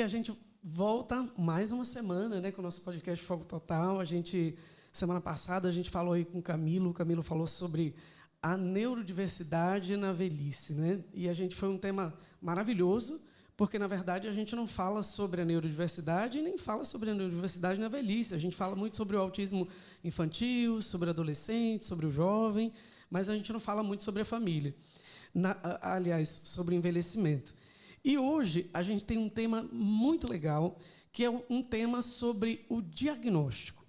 a gente volta mais uma semana, né, com o nosso podcast Foco Total. Semana passada, a gente falou aí com o Camilo falou sobre a neurodiversidade na velhice, né? E foi um tema maravilhoso, porque, na verdade, a gente não fala sobre a neurodiversidade e nem fala sobre a neurodiversidade na velhice. A gente fala muito sobre o autismo infantil, sobre o adolescente, sobre o jovem, mas a gente não fala muito sobre a família. Aliás, sobre o envelhecimento. E hoje a gente tem um tema muito legal, que é um tema sobre o diagnóstico.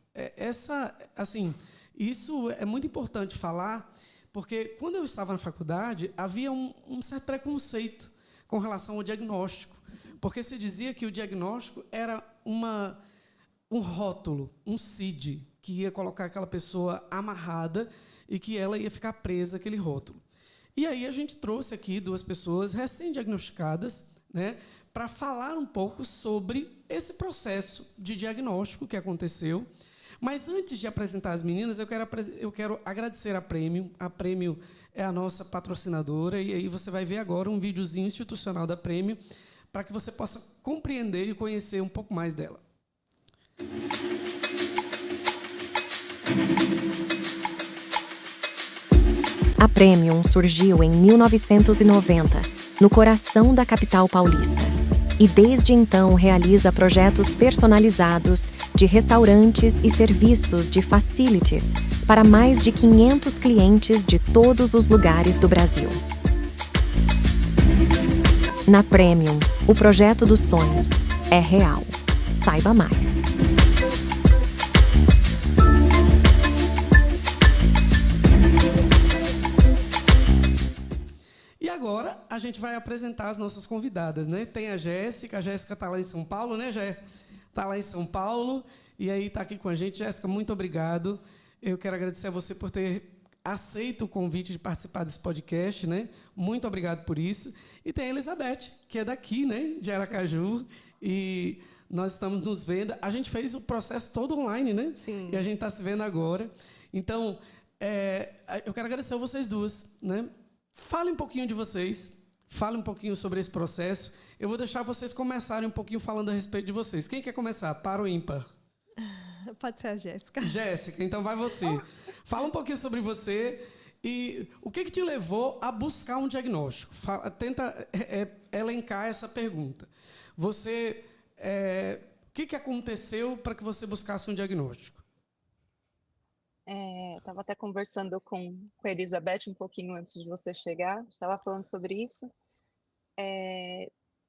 Isso é muito importante falar, porque quando eu estava na faculdade, havia um certo preconceito com relação ao diagnóstico, porque se dizia que o diagnóstico era um rótulo, um CID, que ia colocar aquela pessoa amarrada e que ela ia ficar presa àquele rótulo. E aí a gente trouxe aqui 2 pessoas recém-diagnosticadas, né, para falar um pouco sobre esse processo de diagnóstico que aconteceu. Mas antes de apresentar as meninas, eu quero agradecer a Premium. A Premium é a nossa patrocinadora, e aí você vai ver agora um videozinho institucional da Premium para que você possa compreender e conhecer um pouco mais dela. A Premium surgiu em 1990, no coração da capital paulista. E desde então realiza projetos personalizados de restaurantes e serviços de facilities para mais de 500 clientes de todos os lugares do Brasil. Na Premium, o projeto dos sonhos é real. Saiba mais. E agora a gente vai apresentar as nossas convidadas, né? Tem a Jéssica está lá em São Paulo, né, Jé? Está lá em São Paulo e aí está aqui com a gente. Jéssica, muito obrigado. Eu quero agradecer a você por ter aceito o convite de participar desse podcast, né? Muito obrigado por isso. E tem a Elizabeth, que é daqui, né, de Aracaju, e nós estamos nos vendo. A gente fez o processo todo online, né? Sim. E a gente está se vendo agora. Então, eu quero agradecer a vocês 2, né? Fale um pouquinho de vocês, fale um pouquinho sobre esse processo. Eu vou deixar vocês começarem um pouquinho falando a respeito de vocês. Quem quer começar? Par ou ímpar? Pode ser a Jéssica. Jéssica, então vai você. Fala um pouquinho sobre você e o que te levou a buscar um diagnóstico. Tenta elencar essa pergunta. Você, o que aconteceu para que você buscasse um diagnóstico? Estava até conversando com a Elizabeth um pouquinho antes de você chegar, estava falando sobre isso.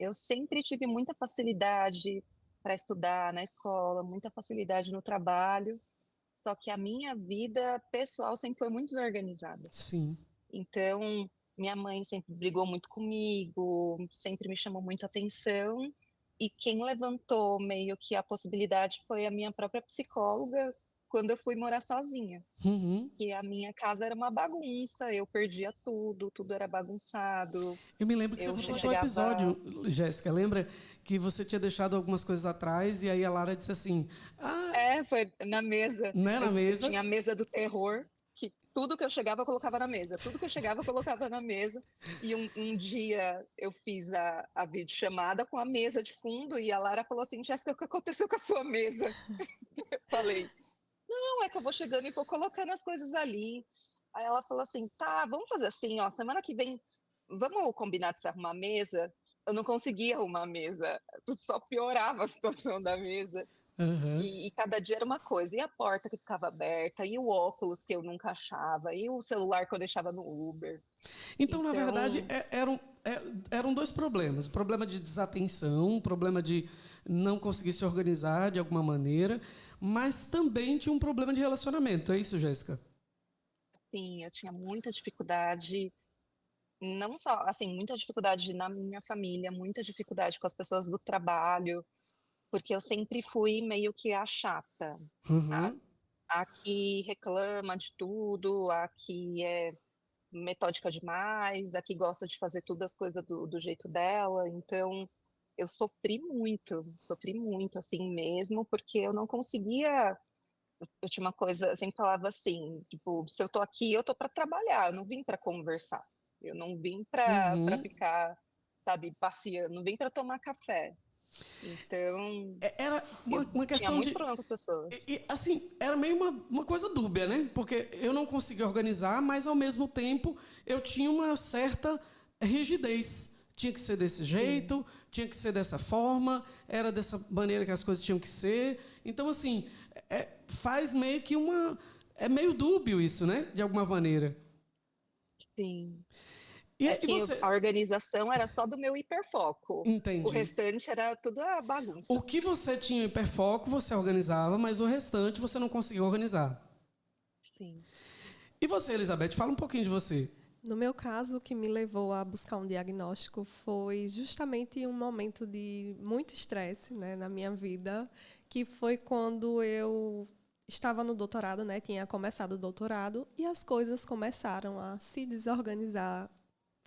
Eu sempre tive muita facilidade para estudar na escola, muita facilidade no trabalho, só que a minha vida pessoal sempre foi muito desorganizada. Sim. Então, minha mãe sempre brigou muito comigo, sempre me chamou muita atenção, e quem levantou meio que a possibilidade foi a minha própria psicóloga, quando eu fui morar sozinha. Uhum. Que a minha casa era uma bagunça, eu perdia tudo, tudo era bagunçado. Eu me lembro que você contou o episódio, Jéssica. Lembra que você tinha deixado algumas coisas atrás e aí a Lara disse assim... foi na mesa. Né, na mesa. Eu tinha a mesa do terror, que tudo que eu chegava eu colocava na mesa. Tudo que eu chegava eu colocava na mesa. E um dia eu fiz a videochamada com a mesa de fundo e a Lara falou assim, Jéssica, o que aconteceu com a sua mesa? Eu falei... Não, é que eu vou chegando e vou colocando as coisas ali. Aí ela falou assim, tá, vamos fazer assim, ó, semana que vem, vamos combinar de se arrumar a mesa? Eu não conseguia arrumar a mesa, só piorava a situação da mesa. Uhum. E cada dia era uma coisa, e a porta que ficava aberta, e o óculos que eu nunca achava, e o celular que eu deixava no Uber. Então, na verdade, eram 2 problemas. O problema de desatenção, o problema de não conseguir se organizar de alguma maneira, mas também tinha um problema de relacionamento. É isso, Jéssica? Sim, eu tinha muita dificuldade, não só, assim, muita dificuldade na minha família, muita dificuldade com as pessoas do trabalho, porque eu sempre fui meio que a chata. Uhum. A que reclama de tudo, a que é metódica demais, a que gosta de fazer tudo as coisas do jeito dela. Então, eu sofri muito, assim mesmo, porque eu não conseguia. Eu tinha uma coisa, eu sempre falava assim, tipo, se eu tô aqui, eu tô para trabalhar, eu não vim para conversar, eu não vim para Uhum. ficar, sabe, passeando, não vim para tomar café. Então, Era uma tinha questão muito de... problema com as pessoas. Assim, era meio uma coisa dúbia, né? Porque eu não conseguia organizar, mas, ao mesmo tempo, eu tinha uma certa rigidez. Tinha que ser desse jeito, tinha que ser dessa forma, era dessa maneira que as coisas tinham que ser. Então, assim, faz meio que uma... É meio dúbio isso, né? De alguma maneira. Sim. E, É e que você... a organização era só do meu hiperfoco. O Entendi. restante era tudo a bagunça. O que você tinha hiperfoco, você organizava, mas o restante você não conseguia organizar. Sim. E você, Elizabeth, fala um pouquinho de você. No meu caso, o que me levou a buscar um diagnóstico foi justamente um momento de muito estresse, né, na minha vida, que foi quando eu estava no doutorado, né, tinha começado o doutorado, e as coisas começaram a se desorganizar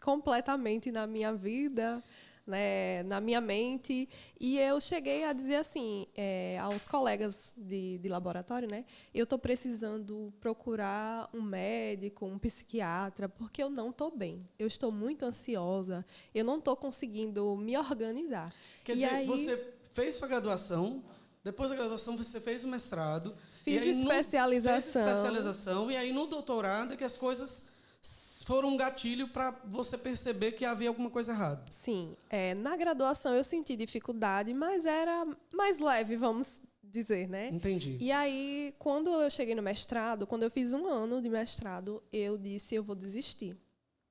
completamente na minha vida, né, na minha mente, e eu cheguei a dizer assim, aos colegas de laboratório, né, eu estou precisando procurar um médico, um psiquiatra, porque eu não estou bem, eu estou muito ansiosa, eu não estou conseguindo me organizar. Quer dizer, você fez sua graduação, depois da graduação você fez o mestrado, Fiz e aí especialização. fez especialização, e aí no doutorado é que as coisas foram um gatilho para você perceber que havia alguma coisa errada. Sim, na graduação eu senti dificuldade, mas era mais leve, vamos dizer, né? Entendi. E aí, quando eu cheguei no mestrado, quando eu fiz 1 ano de mestrado, eu disse, eu vou desistir.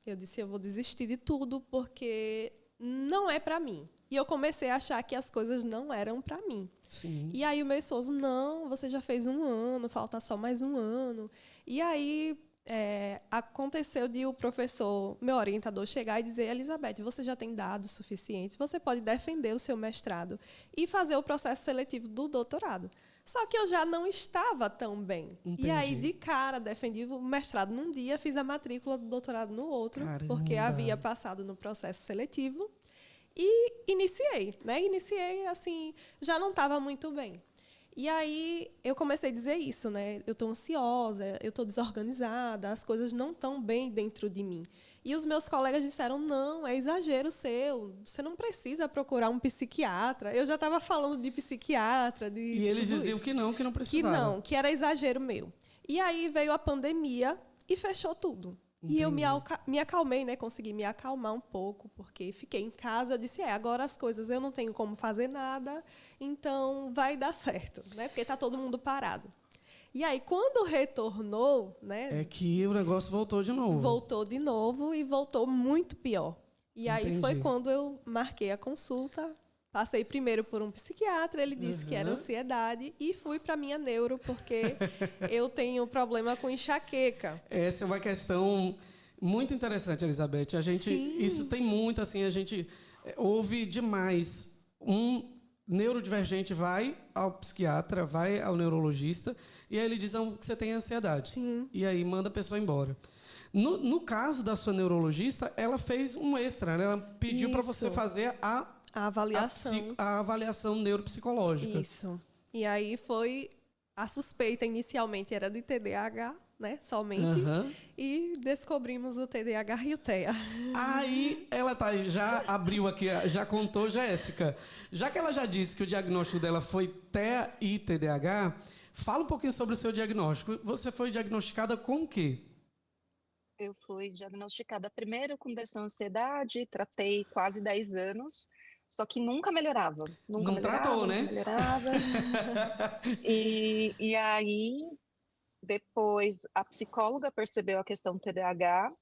Eu disse, eu vou desistir de tudo, porque não é para mim. E eu comecei a achar que as coisas não eram para mim. Sim. E aí o meu esposo, não, você já fez 1 ano, falta só mais 1 ano. E aí... aconteceu de o professor, meu orientador, chegar e dizer, Elizabeth, você já tem dados suficientes, você pode defender o seu mestrado e fazer o processo seletivo do doutorado. Só que eu já não estava tão bem. Entendi. E aí, de cara, defendi o mestrado num dia, fiz a matrícula do doutorado no outro, Caramba. porque havia passado no processo seletivo, e iniciei, né? Iniciei, assim, já não estava muito bem. E aí eu comecei a dizer isso, né? Eu estou ansiosa, eu estou desorganizada, as coisas não estão bem dentro de mim. E os meus colegas disseram, não, é exagero seu, você não precisa procurar um psiquiatra. Eu já estava falando de psiquiatra, de E eles tudo diziam isso. que não precisava. Que não, que era exagero meu. E aí veio a pandemia e fechou tudo. Entendi. E eu me acalmei, né? Consegui me acalmar um pouco, porque fiquei em casa, disse, agora as coisas eu não tenho como fazer nada, então vai dar certo, né? Porque está todo mundo parado. E aí, quando retornou, né? É que o negócio voltou de novo. Voltou de novo e voltou muito pior. E aí Entendi. foi quando eu marquei a consulta. Passei primeiro por um psiquiatra, ele disse que era ansiedade, e fui para minha neuro, porque eu tenho problema com enxaqueca. Essa é uma questão muito interessante, Elizabeth. Sim. Isso tem muito, assim, a gente ouve demais. Um neurodivergente vai ao psiquiatra, vai ao neurologista, e aí ele diz que você tem ansiedade. Sim. E aí manda a pessoa embora. No caso da sua neurologista, ela fez um extra, né? Ela pediu para você fazer a avaliação. A avaliação neuropsicológica. Isso. E aí foi... A suspeita inicialmente era de TDAH, né? Somente. E descobrimos o TDAH e o TEA. Aí ela já abriu aqui, já contou, Jéssica. Já que ela já disse que o diagnóstico dela foi TEA e TDAH, fala um pouquinho sobre o seu diagnóstico. Você foi diagnosticada com o quê? Eu fui diagnosticada primeiro com ansiedade, tratei quase 10 anos, só que nunca melhorava. Não tratou, né? Nunca melhorava. E aí, depois, a psicóloga percebeu a questão do TDAH,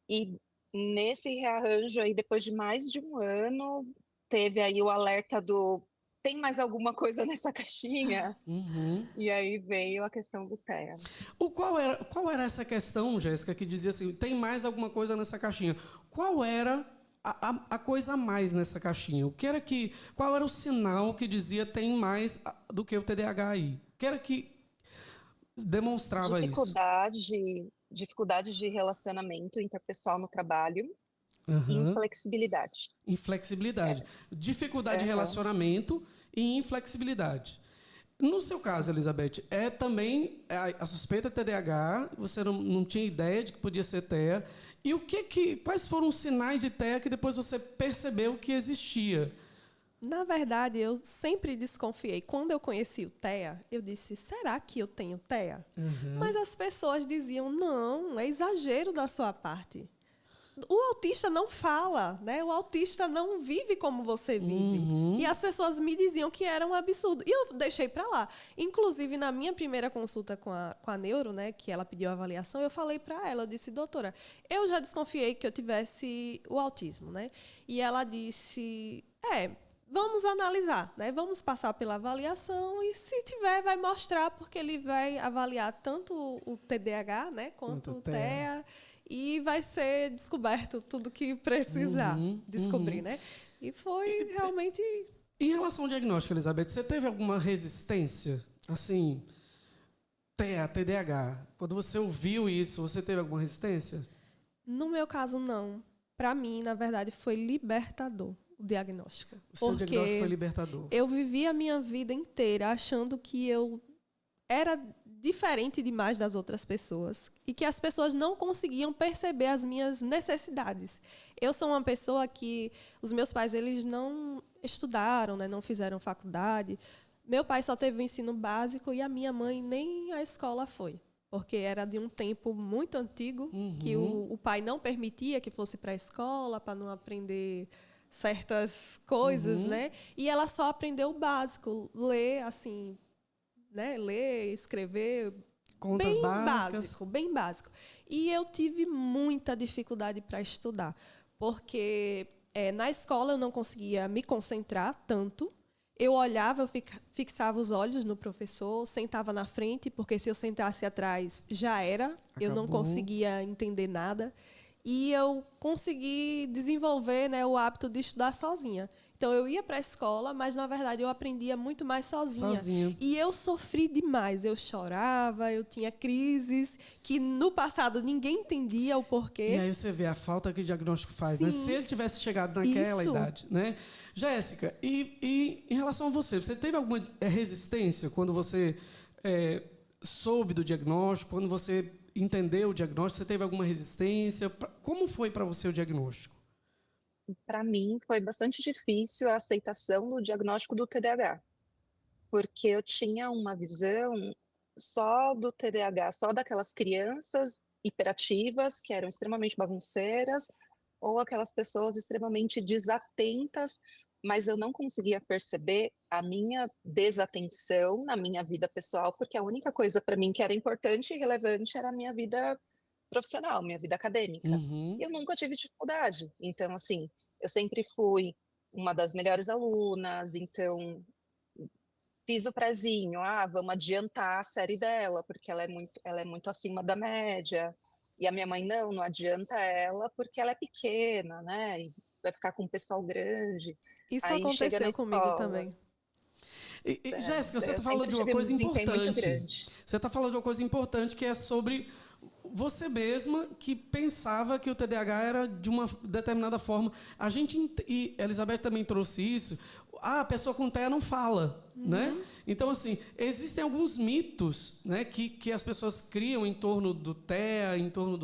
e nesse rearranjo aí, depois de mais de 1 ano, teve aí o alerta do tem mais alguma coisa nessa caixinha? E aí veio a questão do TEA. Qual era essa questão, Jéssica, que dizia assim, tem mais alguma coisa nessa caixinha? Qual era a coisa a mais nessa caixinha? Qual era o sinal que dizia tem mais do que o TDAH aí? O que era que demonstrava isso? Dificuldade de relacionamento interpessoal no trabalho. Inflexibilidade. Inflexibilidade. Dificuldade de relacionamento e inflexibilidade. No seu caso, Elizabeth, também a suspeita é TDAH, você não tinha ideia de que podia ser TEA. E quais foram os sinais de TEA que depois você percebeu que existia? Na verdade, eu sempre desconfiei. Quando eu conheci o TEA, eu disse, será que eu tenho TEA? Mas as pessoas diziam, não, é exagero da sua parte. O autista não fala, né? O autista não vive como você vive. E as pessoas me diziam que era um absurdo. E eu deixei para lá. Inclusive, na minha primeira consulta com a neuro, né, que ela pediu avaliação, eu falei para ela, eu disse, doutora, eu já desconfiei que eu tivesse o autismo, né? E ela disse, vamos analisar, né? Vamos passar pela avaliação e, se tiver, vai mostrar, porque ele vai avaliar tanto o TDAH, né, quanto o TEA. E vai ser descoberto tudo que precisar descobrir, né? E foi realmente... Em relação ao diagnóstico, Elizabeth, você teve alguma resistência? Assim, TEA, TDAH. Quando você ouviu isso, você teve alguma resistência? No meu caso, não. Para mim, na verdade, foi libertador o diagnóstico. O seu diagnóstico foi libertador. Eu vivi a minha vida inteira achando que eu era diferente demais das outras pessoas e que as pessoas não conseguiam perceber as minhas necessidades. Eu sou uma pessoa que os meus pais, eles não estudaram, né, não fizeram faculdade. Meu pai só teve o ensino básico e a minha mãe nem à escola foi, porque era de um tempo muito antigo que o pai não permitia que fosse para a escola para não aprender certas coisas, né? E ela só aprendeu o básico, ler assim, né, ler, escrever, contas bem básicas. bem básico. E eu tive muita dificuldade para estudar, porque na escola eu não conseguia me concentrar tanto. Eu olhava, eu fixava os olhos no professor, sentava na frente, porque se eu sentasse atrás, já era. Acabou. Eu não conseguia entender nada. E eu consegui desenvolver, né, o hábito de estudar sozinha. Então, eu ia para a escola, mas, na verdade, eu aprendia muito mais sozinha. E eu sofri demais. Eu chorava, eu tinha crises que, no passado, ninguém entendia o porquê. E aí você vê a falta que o diagnóstico faz, Sim. né? Se ele tivesse chegado naquela idade, né? Jéssica, e em relação a você teve alguma resistência quando você soube do diagnóstico, quando você entendeu o diagnóstico, você teve alguma resistência? Como foi para você o diagnóstico? Para mim, foi bastante difícil a aceitação do diagnóstico do TDAH, porque eu tinha uma visão só do TDAH, só daquelas crianças hiperativas, que eram extremamente bagunceiras, ou aquelas pessoas extremamente desatentas, mas eu não conseguia perceber a minha desatenção na minha vida pessoal, porque a única coisa para mim que era importante e relevante era a minha vida profissional, minha vida acadêmica. E eu nunca tive dificuldade. Então, assim, eu sempre fui uma das melhores alunas, então fiz o prezinho, vamos adiantar a série dela, porque ela é muito acima da média. E a minha mãe, não adianta ela, porque ela é pequena, né? E vai ficar com um pessoal grande. Isso Aí chega na aconteceu comigo escola. também. Jéssica, você Eu está falando sempre de uma tive um coisa desempenho muito importante. grande. Você está falando de uma coisa importante que é sobre você mesma que pensava que o TDAH era de uma determinada forma. A gente, e a Elizabeth também trouxe isso, a pessoa com TEA não fala, né? Então, assim, existem alguns mitos, né, que as pessoas criam em torno do TEA, em torno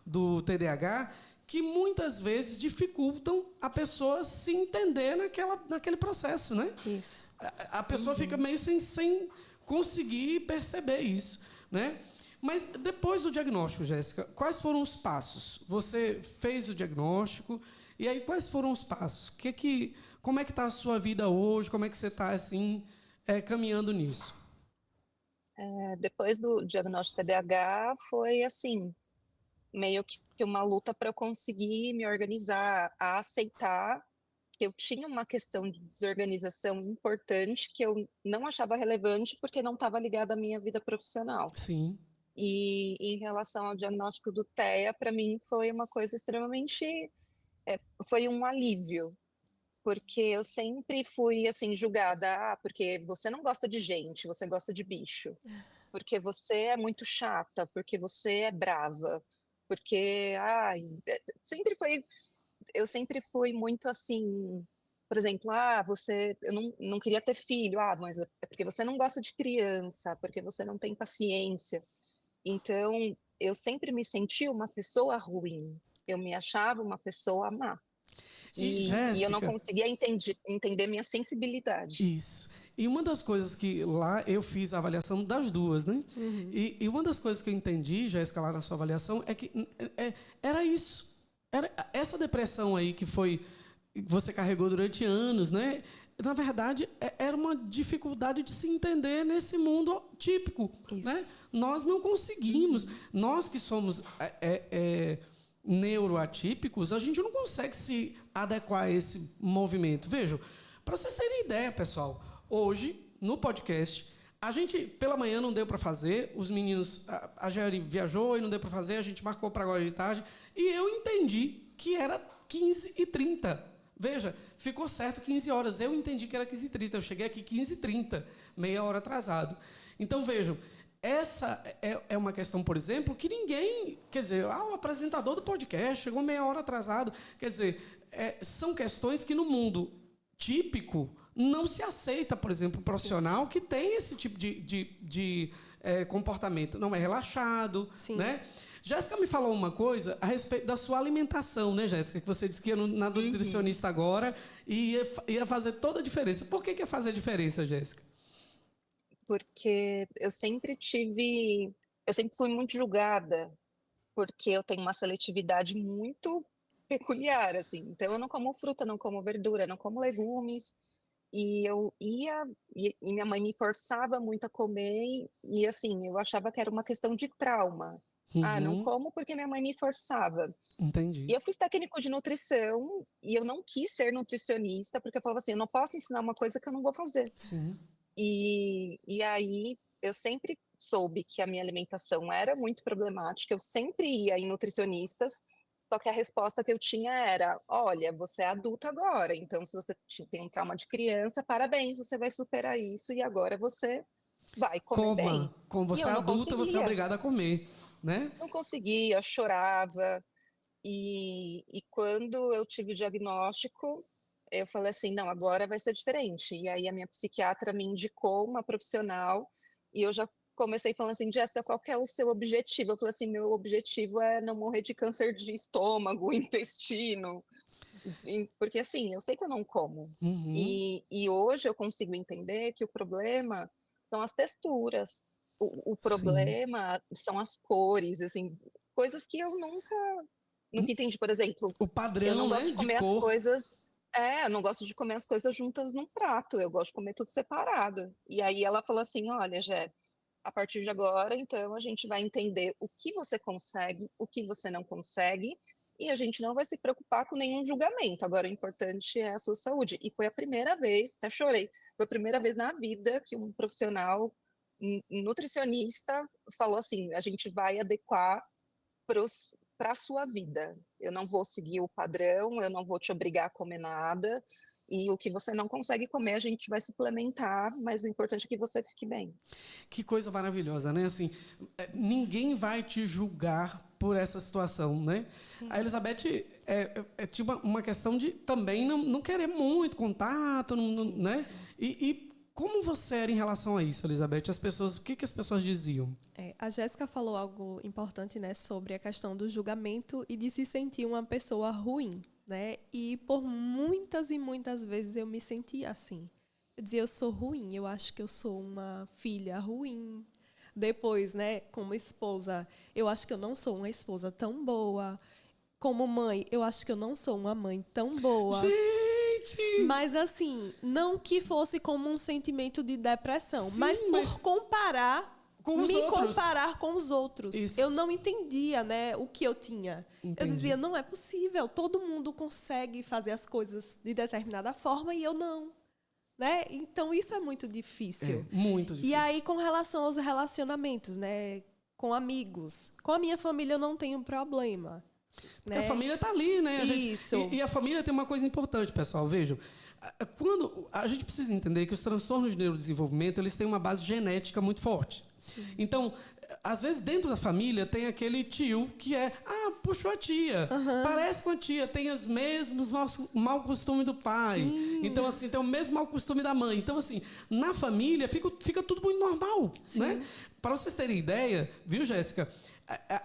do TDAH, que muitas vezes dificultam a pessoa se entender naquele processo, né? Isso. A pessoa fica meio sem conseguir perceber isso, né? Mas depois do diagnóstico, Jéssica, quais foram os passos? Você fez o diagnóstico, e aí quais foram os passos? Como é que está a sua vida hoje? Como é que você está assim, caminhando nisso? Depois do diagnóstico TDAH, foi assim, meio que uma luta para eu conseguir me organizar, a aceitar que eu tinha uma questão de desorganização importante que eu não achava relevante porque não estava ligada à minha vida profissional. Sim. E em relação ao diagnóstico do TEA, para mim foi uma coisa extremamente, foi um alívio, porque eu sempre fui assim julgada, porque você não gosta de gente, você gosta de bicho, porque você é muito chata, porque você é brava, porque eu sempre fui muito assim, por exemplo, eu não queria ter filho, mas é porque você não gosta de criança, porque você não tem paciência. Então, eu sempre me senti uma pessoa ruim. Eu me achava uma pessoa má. E eu não conseguia entender minha sensibilidade. Isso. E uma das coisas que lá eu fiz a avaliação das duas, né? E uma das coisas que eu entendi, Jéssica, lá na sua avaliação, é que era isso. Era essa depressão aí que você carregou durante anos, né? Na verdade, era uma dificuldade de se entender nesse mundo típico, né? Nós não conseguimos. Nós que somos neuroatípicos, a gente não consegue se adequar a esse movimento. Vejam, para vocês terem ideia, pessoal, hoje, no podcast, a gente, pela manhã, não deu para fazer, os meninos, a Jerry viajou e não deu para fazer, a gente marcou para agora de tarde, e eu entendi que era 15h30. Veja, ficou certo 15 horas, eu entendi que era 15h30, eu cheguei aqui 15h30, meia hora atrasado. Então, vejam, essa é uma questão, por exemplo, que ninguém... Quer dizer, o apresentador do podcast chegou meia hora atrasado. Quer dizer, são questões que no mundo típico não se aceita, por exemplo, um profissional que tem esse tipo de comportamento. Não é relaxado, né? Jéssica me falou uma coisa a respeito da sua alimentação, né, Jéssica? Que você disse que ia na nutricionista agora e ia fazer toda a diferença. Por que ia fazer diferença, Jéssica? Porque eu sempre fui muito julgada, porque eu tenho uma seletividade muito peculiar, assim. Então, eu não como fruta, não como verdura, não como legumes. E minha mãe me forçava muito a comer, e assim, eu achava que era uma questão de trauma. Não como porque minha mãe me forçava. Entendi. E eu fiz técnico de nutrição, e eu não quis ser nutricionista, porque eu falava assim, eu não posso ensinar uma coisa que eu não vou fazer. Sim. E aí, eu sempre soube que a minha alimentação era muito problemática, eu sempre ia em nutricionistas, só que a resposta que eu tinha era, olha, você é adulta agora, então se você tem um trauma de criança, parabéns, você vai superar isso e agora você vai comer bem. Como você é adulta, você é obrigada a comer, né? Não conseguia, chorava. E quando eu tive o diagnóstico, eu falei assim, não, agora vai ser diferente. E aí a minha psiquiatra me indicou uma profissional e eu já comecei falando assim, Jéssica, qual que é o seu objetivo? Eu falei assim, meu objetivo é não morrer de câncer de estômago, intestino, porque assim, eu sei que eu não como. E hoje eu consigo entender que o problema são as texturas, o problema são as cores, assim, coisas que eu nunca entendi. Por exemplo, o padrão, eu não gosto de comer as coisas... eu não gosto de comer as coisas juntas num prato, eu gosto de comer tudo separado. E aí ela falou assim, olha, Jé, a partir de agora, então, a gente vai entender o que você consegue, o que você não consegue, e a gente não vai se preocupar com nenhum julgamento. Agora, o importante é a sua saúde. E foi a primeira vez, até chorei, foi a primeira vez na vida que um profissional nutricionista falou assim, a gente vai adequar para a sua vida. Eu não vou seguir o padrão, eu não vou te obrigar a comer nada, e o que você não consegue comer, a gente vai suplementar, mas o importante é que você fique bem. Que coisa maravilhosa, né? Assim, ninguém vai te julgar por essa situação, né? Sim. A Elizabeth tinha uma questão de também não querer muito contato, né? E como você era em relação a isso, Elizabeth? O que as pessoas diziam? A Jéssica falou algo importante, né, sobre a questão do julgamento e de se sentir uma pessoa ruim, né? E por muitas e muitas vezes eu me sentia assim. Eu dizia, eu sou ruim, eu acho que eu sou uma filha ruim. Depois, né, como esposa, eu acho que eu não sou uma esposa tão boa. Como mãe, eu acho que eu não sou uma mãe tão boa. Mas assim, não que fosse como um sentimento de depressão, sim, mas por comparar com os outros. Isso. Eu não entendia, né, o que eu tinha. Entendi. Eu dizia, não é possível, todo mundo consegue fazer as coisas de determinada forma e eu não. Né? Então, isso é muito difícil. Muito difícil. E aí, com relação aos relacionamentos, né, com amigos, com a minha família eu não tenho problema. Porque a família está ali, né? Isso. E a família tem uma coisa importante, pessoal. Vejam, quando a gente precisa entender que os transtornos de neurodesenvolvimento eles têm uma base genética muito forte. Sim. Então, às vezes dentro da família tem aquele tio que puxou a tia, parece com a tia, tem os mesmos mau costumes do pai. Sim. Então, assim, tem o mesmo mau costume da mãe. Então, assim, na família fica tudo muito normal, né? Para vocês terem ideia, viu, Jéssica?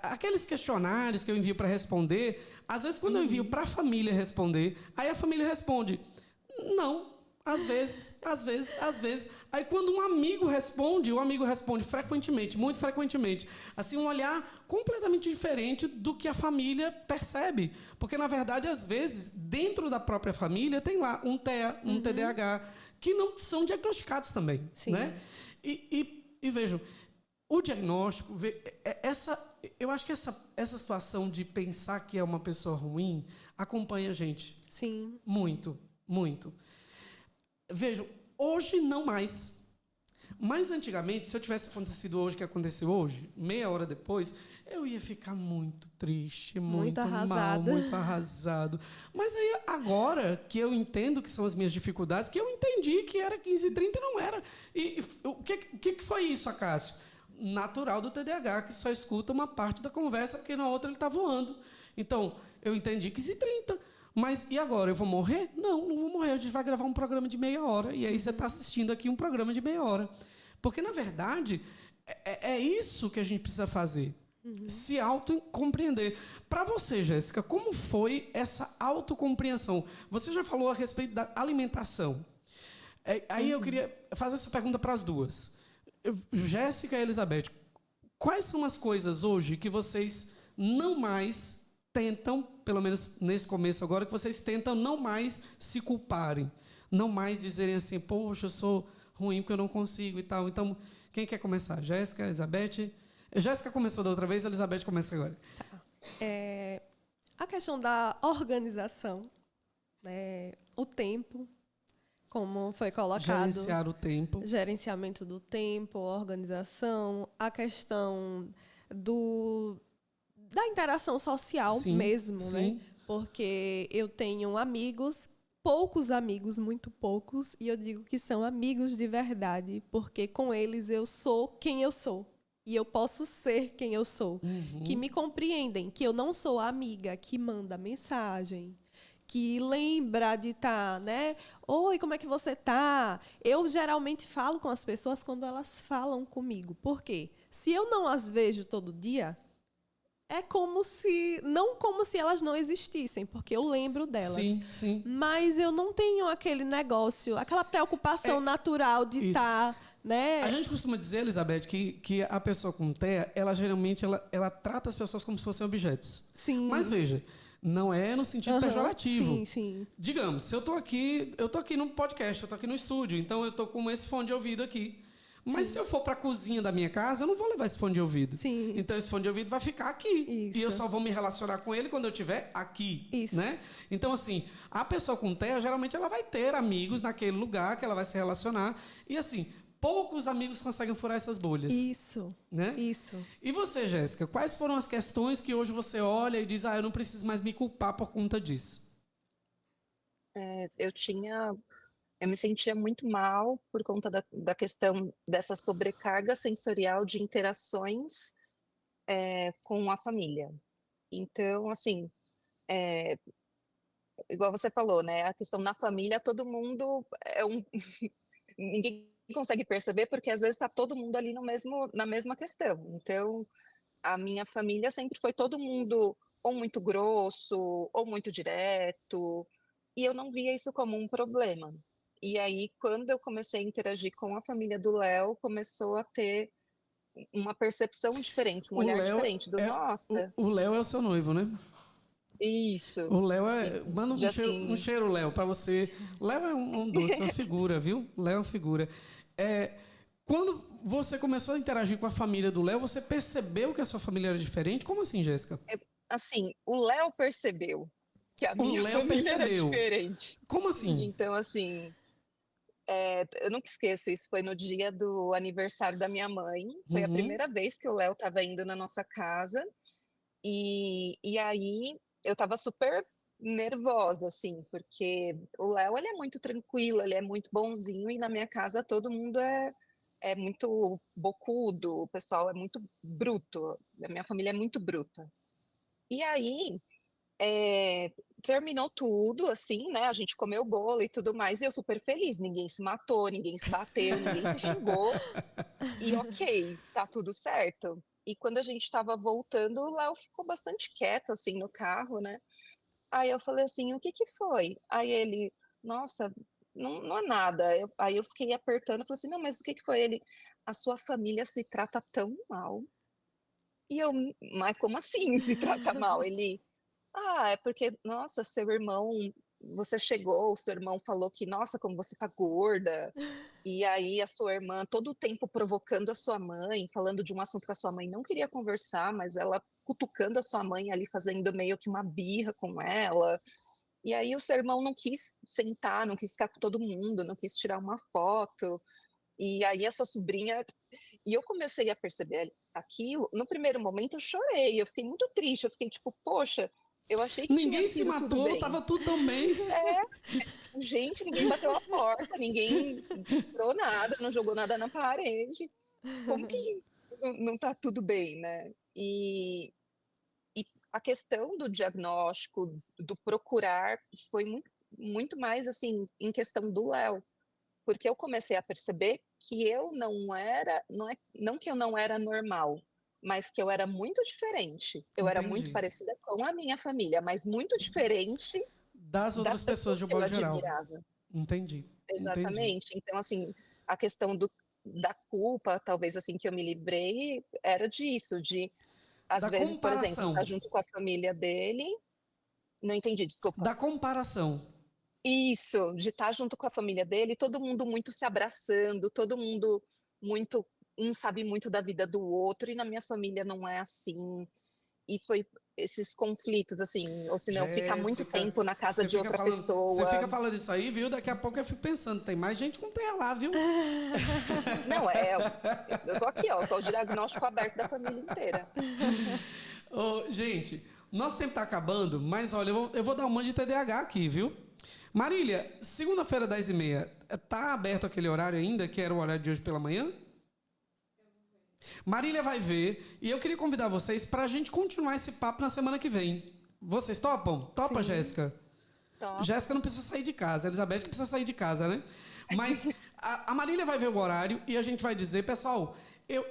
Aqueles questionários que eu envio para responder, às vezes quando eu envio para a família responder, aí a família responde, não. Às vezes. Aí quando um amigo responde, o amigo responde frequentemente, muito frequentemente. Assim, um olhar completamente diferente do que a família percebe. Porque, na verdade, às vezes, dentro da própria família, tem lá um TEA, um TDAH, que não são diagnosticados também. Sim. Né? E vejam, o diagnóstico, eu acho que essa situação de pensar que é uma pessoa ruim acompanha a gente. Sim. Muito, muito. Vejam, hoje não mais. Mas antigamente, se eu tivesse acontecido hoje o que aconteceu hoje, meia hora depois, eu ia ficar muito triste, muito mal, arrasada. muito arrasado. Mas aí, agora que eu entendo que são as minhas dificuldades, que eu entendi que era 15h30 e não era. E o que foi isso, Acácio? Natural do TDAH, que só escuta uma parte da conversa, porque na outra ele está voando. Então, eu entendi 15h30. Mas e agora? Eu vou morrer? Não vou morrer. A gente vai gravar um programa de meia hora. E aí você está assistindo aqui um programa de meia hora. Porque, na verdade, é isso que a gente precisa fazer. Se autocompreender. Para você, Jéssica, como foi essa autocompreensão? Você já falou a respeito da alimentação. Aí eu queria fazer essa pergunta para as duas. Jéssica e Elizabeth, quais são as coisas hoje que vocês não mais tentam, pelo menos nesse começo agora, que vocês tentam não mais se culparem, não mais dizerem assim, poxa, eu sou ruim porque eu não consigo e tal. Então, quem quer começar? Jéssica, Elizabeth? Jéssica começou da outra vez, a Elizabeth começa agora. Tá. A questão da organização, o tempo, como foi colocado. Gerenciar o tempo. Gerenciamento do tempo, organização, a questão da interação social mesmo, né? Porque eu tenho amigos, poucos amigos, muito poucos, e eu digo que são amigos de verdade, porque com eles eu sou quem eu sou. E eu posso ser quem eu sou. Que me compreendem, que eu não sou a amiga que manda mensagem, que lembra de estar, né? Oi, como é que você tá? Eu geralmente falo com as pessoas quando elas falam comigo. Por quê? Se eu não as vejo todo dia, é não como se elas não existissem, porque eu lembro delas. Sim. Mas eu não tenho aquele negócio, aquela preocupação natural de estar, né? A gente costuma dizer, Elizabeth, que a pessoa com TEA, ela geralmente ela trata as pessoas como se fossem objetos. Sim. Mas veja, não é no sentido pejorativo. Sim. Digamos, se eu tô aqui no podcast, eu tô aqui no estúdio, então eu tô com esse fone de ouvido aqui. Mas se eu for para a cozinha da minha casa, eu não vou levar esse fone de ouvido. Sim. Então, esse fone de ouvido vai ficar aqui. Isso. E eu só vou me relacionar com ele quando eu estiver aqui. Isso. Né? Então, assim, a pessoa com TEA, geralmente, ela vai ter amigos naquele lugar que ela vai se relacionar. E, assim, poucos amigos conseguem furar essas bolhas. Isso. Né? Isso. E você, Jéssica, quais foram as questões que hoje você olha e diz, eu não preciso mais me culpar por conta disso? Eu me sentia muito mal por conta da questão dessa sobrecarga sensorial de interações com a família. Então, assim, igual você falou, né? A questão na família, todo mundo ninguém consegue perceber porque às vezes está todo mundo ali na mesma questão. Então, a minha família sempre foi todo mundo ou muito grosso ou muito direto, e eu não via isso como um problema. E aí, quando eu comecei a interagir com a família do Léo, começou a ter uma percepção diferente, um olhar diferente nossa. O Léo é o seu noivo, né? Isso. O Léo manda um cheiro, Léo, para você. Léo é um doce, uma figura, viu? Léo é uma figura. Quando você começou a interagir com a família do Léo, você percebeu que a sua família era diferente? Como assim, Jéssica? Assim, o Léo percebeu que a minha família era diferente. Como assim? Então, assim, eu nunca esqueço, isso foi no dia do aniversário da minha mãe. Foi a primeira vez que o Léo estava indo na nossa casa. E aí eu estava super nervosa, assim, porque o Léo, ele é muito tranquilo, ele é muito bonzinho, e na minha casa todo mundo é é muito bocudo, o pessoal é muito bruto, a minha família é muito bruta. E aí, terminou tudo, assim, né? A gente comeu o bolo e tudo mais, e eu super feliz. Ninguém se matou, ninguém se bateu, ninguém se xingou. E ok, tá tudo certo. E quando a gente estava voltando, o Léo ficou bastante quieto, assim, no carro, né? Aí eu falei assim, o que que foi? Aí ele, nossa, não é nada. Aí eu fiquei apertando, falei assim, não, mas o que que foi? Ele, a sua família se trata tão mal. E eu, mas como assim se trata mal? Ele, é porque, nossa, seu irmão, você chegou, o seu irmão falou que, nossa, como você tá gorda. E aí a sua irmã, todo o tempo provocando a sua mãe, falando de um assunto que a sua mãe não queria conversar, mas ela cutucando a sua mãe ali, fazendo meio que uma birra com ela. E aí o seu irmão não quis sentar, não quis ficar com todo mundo, não quis tirar uma foto. E aí a sua sobrinha. E eu comecei a perceber aquilo. No primeiro momento eu chorei, eu fiquei muito triste. Eu fiquei tipo, poxa, eu achei que tinha Ninguém se sido tudo matou, bem. tava tudo tão bem. Gente, ninguém bateu a porta, ninguém quebrou nada, não jogou nada na parede. Como que não tá tudo bem, né? E a questão do diagnóstico, do procurar, foi muito mais assim em questão do Léo, porque eu comecei a perceber que eu não era, não que eu não era normal, mas que eu era muito diferente. Eu era muito Entendi. parecida com a minha família, mas muito diferente Das outras das pessoas pessoas de um que eu modo geral. admirava. Entendi. Entendi. Exatamente. Então, assim, a questão da culpa, talvez assim que eu me livrei, era disso, de às Da vezes, por exemplo, estar comparação. junto com a família dele. Não entendi, desculpa. Da comparação. Isso, de estar junto com a família dele, todo mundo muito se abraçando, todo mundo muito, um sabe muito da vida do outro, e na minha família não é assim. E foi esses conflitos, assim, ou se não, ficar muito Jéssica, tempo na casa de outra você pessoa. fica falando isso aí, viu? Daqui a pouco eu fico pensando, tem mais gente com TEA lá, viu? Não, eu tô aqui, ó, só o diagnóstico aberto da família inteira. Gente, nosso tempo tá acabando, mas olha, eu vou dar um monte de TDAH aqui, viu? Marília, segunda-feira, 10h30, tá aberto aquele horário ainda, que era o horário de hoje pela manhã? Marília vai ver, e eu queria convidar vocês para a gente continuar esse papo na semana que vem. Vocês topam? Topa, Sim. Jéssica? Top. Jéssica não precisa sair de casa, a Elizabeth que precisa sair de casa, né? Mas a Marília vai ver o horário e a gente vai dizer, pessoal,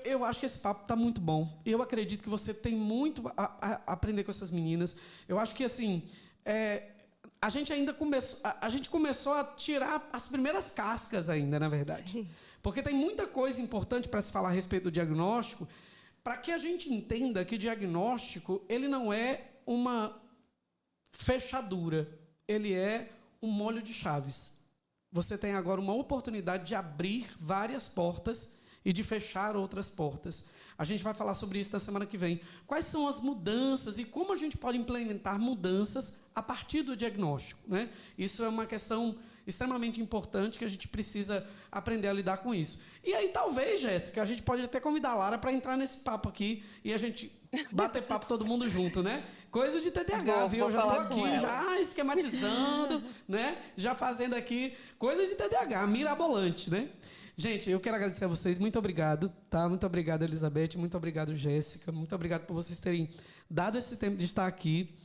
eu acho que esse papo tá muito bom. Eu acredito que você tem muito a aprender com essas meninas. Eu acho que, assim, a gente ainda começou... A gente começou a tirar as primeiras cascas ainda, na verdade. Sim. Porque tem muita coisa importante para se falar a respeito do diagnóstico, para que a gente entenda que diagnóstico ele não é uma fechadura, ele é um molho de chaves. Você tem agora uma oportunidade de abrir várias portas e de fechar outras portas. A gente vai falar sobre isso na semana que vem. Quais são as mudanças e como a gente pode implementar mudanças a partir do diagnóstico, né? Isso é uma questão extremamente importante que a gente precisa aprender a lidar com isso. E aí, talvez, Jéssica, a gente pode até convidar a Lara para entrar nesse papo aqui e a gente bater papo todo mundo junto, né? Coisa de TDAH, viu? Eu já estou aqui, já esquematizando, né? Já fazendo aqui coisa de TDAH, mirabolante, né? Gente, eu quero agradecer a vocês, muito obrigado, tá? Muito obrigado, Elizabeth, muito obrigado, Jéssica, muito obrigado por vocês terem dado esse tempo de estar aqui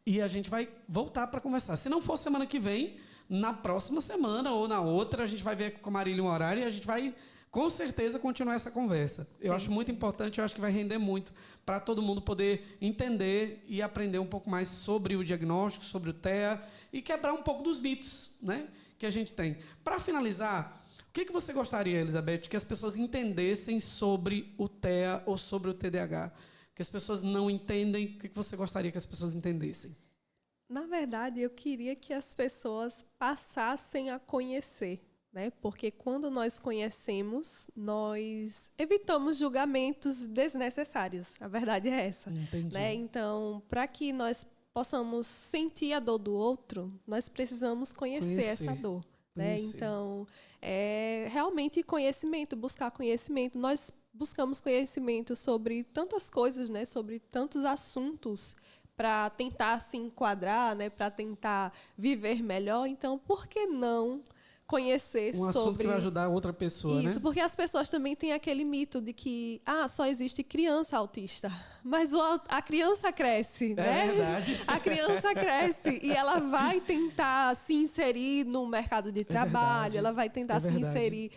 e a gente vai voltar para conversar. Se não for semana que vem, na próxima semana ou na outra, a gente vai ver com a Marília um horário e a gente vai, com certeza, continuar essa conversa. Eu acho muito importante, eu acho que vai render muito para todo mundo poder entender e aprender um pouco mais sobre o diagnóstico, sobre o TEA e quebrar um pouco dos mitos, né, que a gente tem. Para finalizar, o que você gostaria, Elizabeth, que as pessoas entendessem sobre o TEA ou sobre o TDAH? Que as pessoas não entendem, o que você gostaria que as pessoas entendessem? Na verdade, eu queria que as pessoas passassem a conhecer, né? Porque quando nós conhecemos, nós evitamos julgamentos desnecessários. A verdade é essa. Entendi. Né? Então, para que nós possamos sentir a dor do outro, nós precisamos conhecer essa dor. Né? Então, realmente conhecimento, buscar conhecimento. Nós buscamos conhecimento sobre tantas coisas, né? Sobre tantos assuntos, para tentar se enquadrar, né, para tentar viver melhor. Então, por que não conhecer Um assunto sobre... que vai ajudar outra pessoa, Isso, né? porque as pessoas também têm aquele mito de que só existe criança autista. Mas a criança cresce, né? É verdade. A criança cresce e ela vai tentar se inserir no mercado de trabalho, verdade. ela vai tentar se verdade. inserir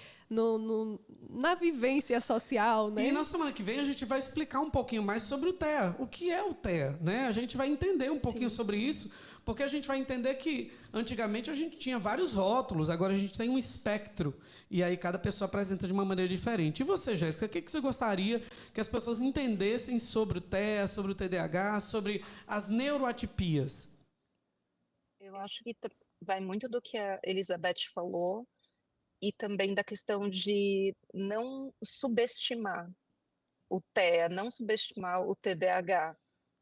na vivência social, né? E na semana que vem a gente vai explicar um pouquinho mais sobre o TEA. O que é o TEA, né? A gente vai entender um pouquinho sobre isso, porque a gente vai entender que antigamente a gente tinha vários rótulos, agora a gente tem um espectro. E aí cada pessoa apresenta de uma maneira diferente. E você, Jéssica, o que você gostaria que as pessoas entendessem sobre o TEA, sobre o TDAH, sobre as neuroatipias? Eu acho que vai muito do que a Elizabeth falou e também da questão de não subestimar o TEA, não subestimar o TDAH.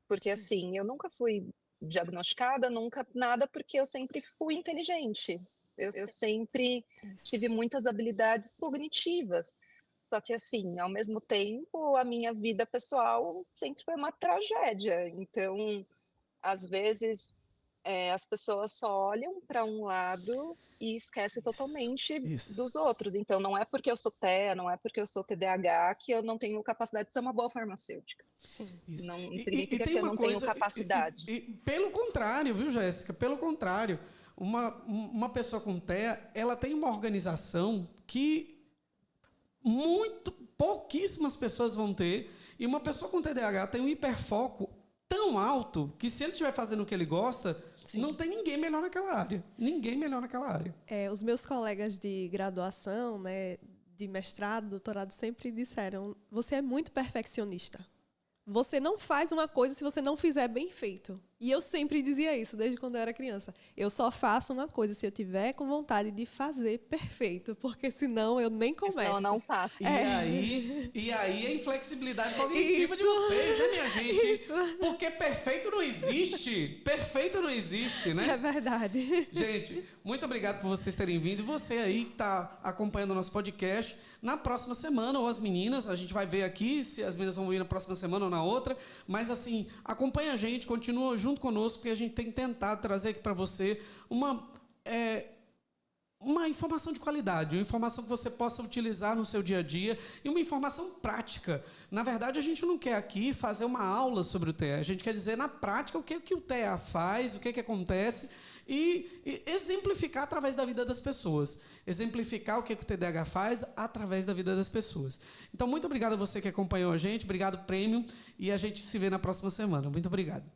Porque, assim, eu nunca fui diagnosticada, nunca nada, porque eu sempre fui inteligente. Eu sempre tive muitas habilidades cognitivas. Só que, assim, ao mesmo tempo, a minha vida pessoal sempre foi uma tragédia. Então, às vezes, as pessoas só olham para um lado e esquecem totalmente dos outros. Então, não é porque eu sou TEA, não é porque eu sou TDAH que eu não tenho capacidade de ser uma boa farmacêutica. Sim. Não significa que eu não tenho capacidades. Pelo contrário, viu, Jéssica? Pelo contrário. Uma pessoa com TEA, ela tem uma organização que pouquíssimas pessoas vão ter. E uma pessoa com TDAH tem um hiperfoco tão alto que, se ele estiver fazendo o que ele gosta, não tem ninguém melhor naquela área. Ninguém melhor naquela área. Os meus colegas de graduação, né, de mestrado, doutorado, sempre disseram: você é muito perfeccionista. Você não faz uma coisa se você não fizer bem feito. E eu sempre dizia isso, desde quando eu era criança. Eu só faço uma coisa se eu tiver com vontade de fazer perfeito, porque senão eu nem começo. Senão eu não faço. E aí a inflexibilidade cognitiva de vocês, né, minha gente? Isso. Porque perfeito não existe. Perfeito não existe, né? É verdade. Gente, muito obrigado por vocês terem vindo. E você aí que está acompanhando o nosso podcast, na próxima semana, ou as meninas, a gente vai ver aqui se as meninas vão vir na próxima semana ou na outra. Mas, assim, acompanha a gente, continua junto conosco, porque a gente tem tentado trazer aqui para você uma informação de qualidade, uma informação que você possa utilizar no seu dia a dia e uma informação prática. Na verdade, a gente não quer aqui fazer uma aula sobre o TEA, a gente quer dizer na prática o que o TEA faz, o que acontece e exemplificar através da vida das pessoas. Exemplificar o que o TDAH faz através da vida das pessoas. Então, muito obrigado a você que acompanhou a gente, obrigado, Premium, e a gente se vê na próxima semana. Muito obrigado.